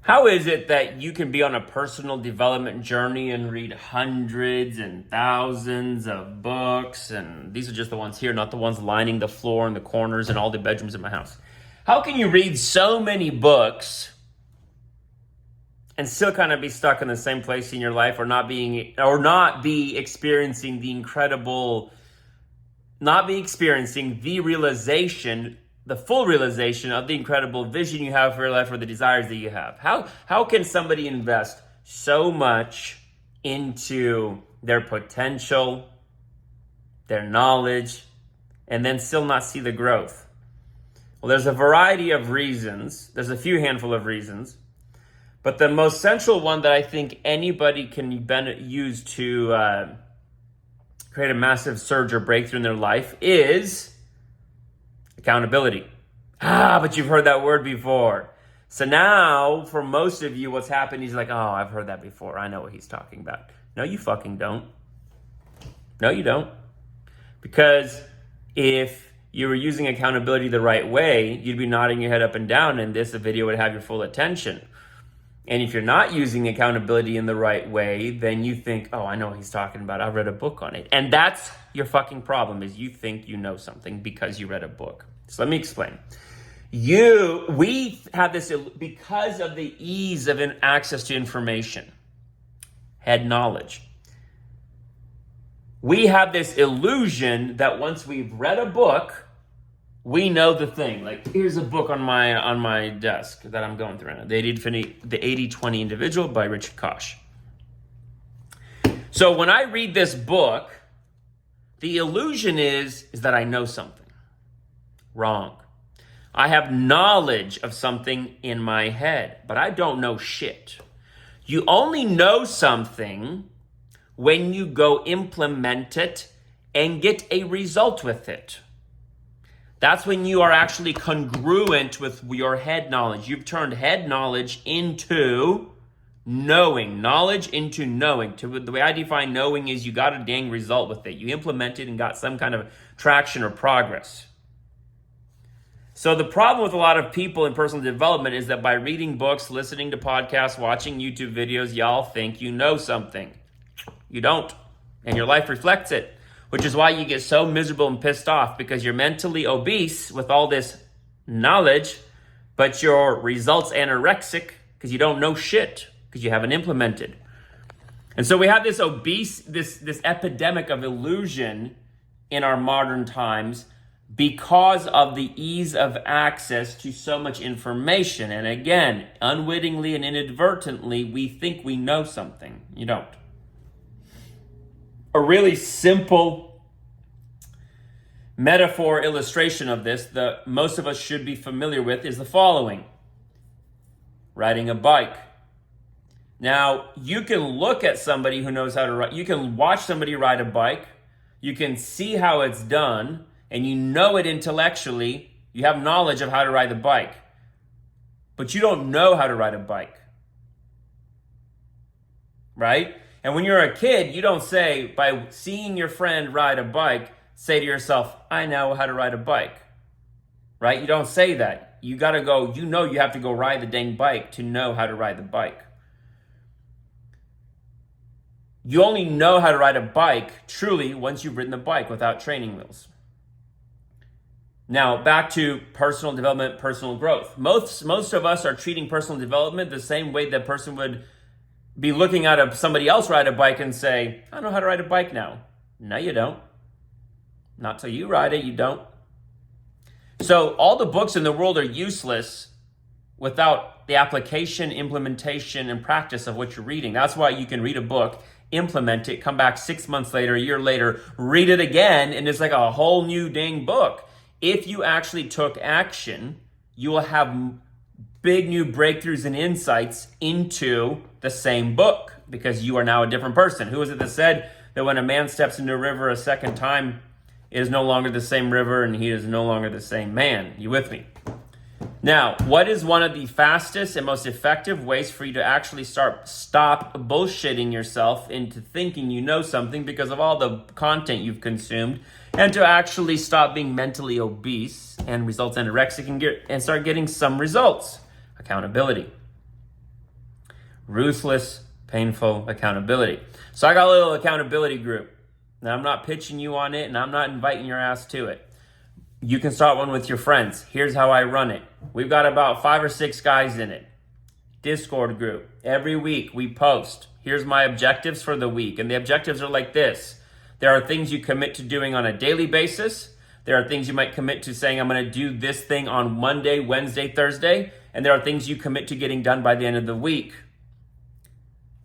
How is it that you can be on a personal development journey and read hundreds and thousands of books? And these are just the ones here, not the ones lining the floor and the corners and all the bedrooms in my house. How can you read so many books and still kind of be stuck in the same place in your life, or not be experiencing the realization, the full realization of the incredible vision you have for your life, or the desires that you have? How can somebody invest so much into their potential, their knowledge, and then still not see the growth? Well, there's a variety of reasons. There's a few handful of reasons. But the most central one that I think anybody can use to create a massive surge or breakthrough in their life is accountability. But you've heard that word before. So now, for most of you, what's happened is like, oh, I've heard that before. I know what he's talking about. No, you fucking don't. No, you don't. Because if you were using accountability the right way, you'd be nodding your head up and down, and this video would have your full attention. And if you're not using accountability in the right way, then you think, oh, I know what he's talking about. I read a book on it. And that's your fucking problem, is you think you know something because you read a book. So let me explain. We have this, because of the ease of access to information, head knowledge. We have this illusion that once we've read a book, we know the thing. Like, here's a book on my desk that I'm going through right now, The 80-20 Individual by Richard Koch. So when I read this book, the illusion is that I know something. Wrong. I have knowledge of something in my head, but I don't know shit. You only know something when you go implement it and get a result with it. That's when you are actually congruent with your head knowledge. You've turned head knowledge into knowing. Knowledge into knowing. The way I define knowing is you got a dang result with it. You implemented and got some kind of traction or progress. So the problem with a lot of people in personal development is that by reading books, listening to podcasts, watching YouTube videos, y'all think you know something. You don't. And your life reflects it. Which is why you get so miserable and pissed off, because you're mentally obese with all this knowledge, but your results anorexic because you don't know shit, because you haven't implemented. And so we have this this epidemic of illusion in our modern times because of the ease of access to so much information. And again, unwittingly and inadvertently, we think we know something. You don't. A really simple metaphor illustration of this that most of us should be familiar with is the following. Riding a bike. Now, you can look at somebody who knows how to ride. You can watch somebody ride a bike. You can see how it's done, and you know it intellectually. You have knowledge of how to ride the bike. But you don't know how to ride a bike. Right? And when you're a kid, you don't say, by seeing your friend ride a bike, say to yourself, I know how to ride a bike. Right? You don't say that. You got to go, you have to go ride the dang bike to know how to ride the bike. You only know how to ride a bike truly once you've ridden the bike without training wheels. Now, back to personal development, personal growth. Most of us are treating personal development the same way that person would be looking at somebody else ride a bike and say, I know how to ride a bike now. No, you don't. Not till you ride it, you don't. So all the books in the world are useless without the application, implementation, and practice of what you're reading. That's why you can read a book, implement it, come back 6 months later, a year later, read it again, and it's like a whole new dang book. If you actually took action, you will have big new breakthroughs and insights into the same book, because you are now a different person. Who is it that said that when a man steps into a river a second time, it is no longer the same river and he is no longer the same man? You with me? Now, what is one of the fastest and most effective ways for you to actually stop bullshitting yourself into thinking you know something because of all the content you've consumed, and to actually stop being mentally obese and results anorexic and start getting some results? Accountability. Ruthless, painful accountability. So I got a little accountability group. Now, I'm not pitching you on it, and I'm not inviting your ass to it. You can start one with your friends. Here's how I run it. We've got about 5 or 6 guys in it. Discord group. Every week we post. Here's my objectives for the week. And the objectives are like this. There are things you commit to doing on a daily basis. There are things you might commit to saying, I'm going to do this thing on Monday, Wednesday, Thursday. And there are things you commit to getting done by the end of the week.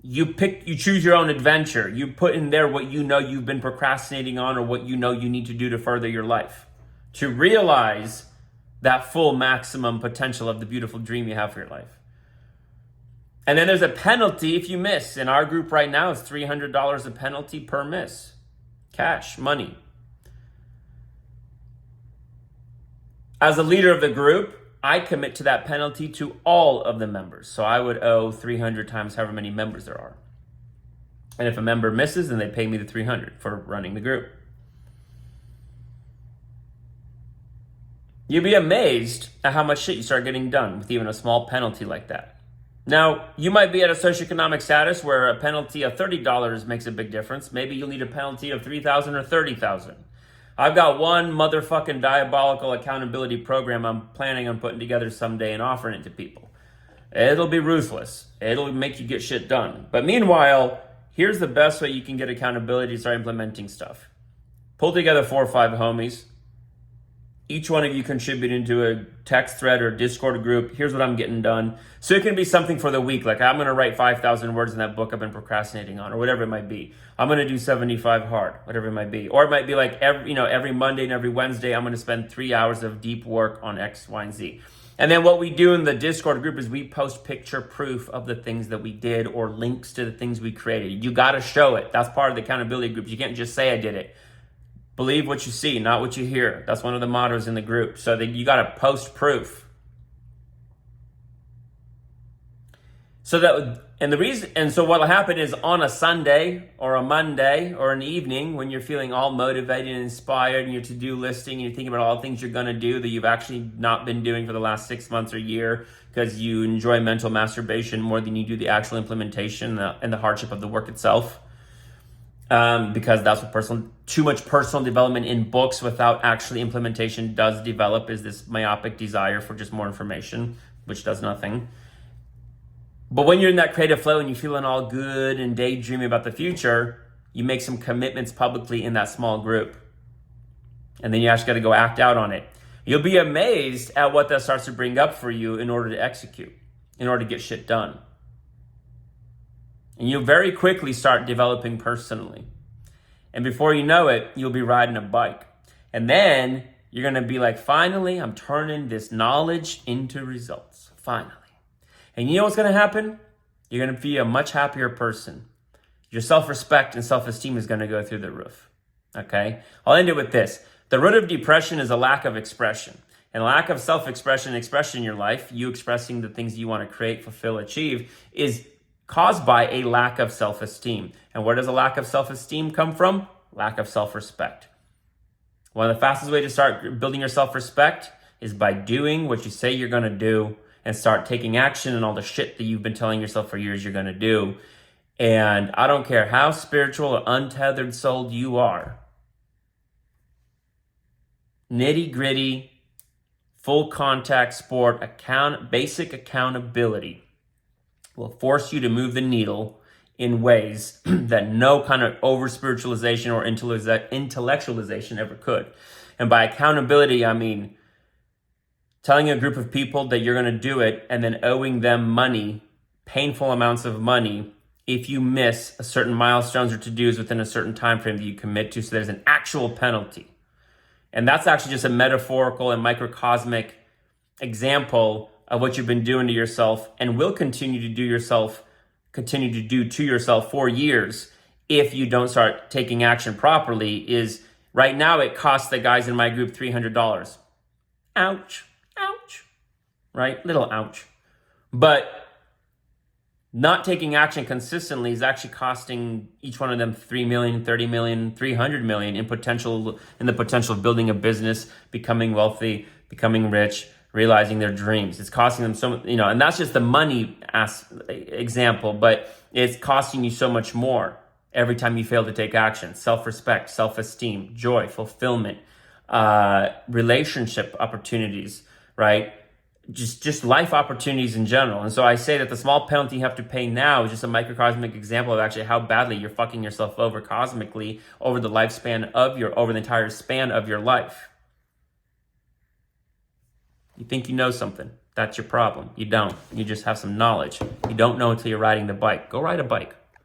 You choose your own adventure. You put in there what you know you've been procrastinating on or what you know you need to do to further your life, to realize that full maximum potential of the beautiful dream you have for your life. And then there's a penalty if you miss. In our group right now, it's $300 a penalty per miss. Cash, money. As a leader of the group, I commit to that penalty to all of the members. So I would owe 300 times however many members there are. And if a member misses, then they pay me the 300 for running the group. You'd be amazed at how much shit you start getting done with even a small penalty like that. Now, you might be at a socioeconomic status where a penalty of $30 makes a big difference. Maybe you'll need a penalty of $3,000 or $30,000. I've got one motherfucking diabolical accountability program I'm planning on putting together someday and offering it to people. It'll be ruthless. It'll make you get shit done. But meanwhile, here's the best way you can get accountability to start implementing stuff. Pull together 4 or 5 homies. Each one of you contributing to a text thread or Discord group. Here's what I'm getting done. So it can be something for the week. Like I'm going to write 5,000 words in that book I've been procrastinating on or whatever it might be. I'm going to do 75 hard, whatever it might be. Or it might be like every Monday and every Wednesday, I'm going to spend 3 hours of deep work on X, Y, and Z. And then what we do in the Discord group is we post picture proof of the things that we did or links to the things we created. You got to show it. That's part of the accountability group. You can't just say I did it. Believe what you see, not what you hear. That's one of the mottos in the group. So that you got to post proof. So what will happen is on a Sunday or a Monday or an evening when you're feeling all motivated and inspired and your to-do listing and you're thinking about all the things you're going to do that you've actually not been doing for the last 6 months or year because you enjoy mental masturbation more than you do the actual implementation and the hardship of the work itself. Because that's what too much personal development in books without actually implementation does develop, is this myopic desire for just more information, which does nothing. But when you're in that creative flow and you're feeling all good and daydreaming about the future, you make some commitments publicly in that small group. And then you actually got to go act out on it. You'll be amazed at what that starts to bring up for you in order to execute, in order to get shit done. And you'll very quickly start developing personally. And before you know it, you'll be riding a bike. And then you're going to be like, finally, I'm turning this knowledge into results. Finally. And you know what's going to happen? You're going to be a much happier person. Your self-respect and self-esteem is going to go through the roof. Okay? I'll end it with this. The root of depression is a lack of expression. And lack of self-expression and expression in your life, you expressing the things you want to create, fulfill, achieve, is caused by a lack of self-esteem. And where does a lack of self-esteem come from? Lack of self-respect. One of the fastest ways to start building your self-respect is by doing what you say you're going to do and start taking action on all the shit that you've been telling yourself for years you're going to do. And I don't care how spiritual or untethered souled you are. Nitty-gritty, full contact sport, basic accountability will force you to move the needle in ways that no kind of over-spiritualization or intellectualization ever could. And by accountability, I mean telling a group of people that you're going to do it and then owing them money, painful amounts of money, if you miss a certain milestones or to-dos within a certain time frame that you commit to. So there's an actual penalty. And that's actually just a metaphorical and microcosmic example of what you've been doing to yourself and will continue to do to yourself for years if you don't start taking action properly. Is right now it costs the guys in my group $300. Ouch, ouch, right? Little ouch. But not taking action consistently is actually costing each one of them $3 million, $30 million, $300 million in the potential of building a business, becoming wealthy, becoming rich, realizing their dreams. It's costing them so much, and that's just the money example, but it's costing you so much more every time you fail to take action. Self-respect, self-esteem, joy, fulfillment, relationship opportunities, right? Just life opportunities in general. And so I say that the small penalty you have to pay now is just a microcosmic example of actually how badly you're fucking yourself over cosmically over the entire span of your life. You think you know something. That's your problem. You don't. You just have some knowledge. You don't know until you're riding the bike. Go ride a bike.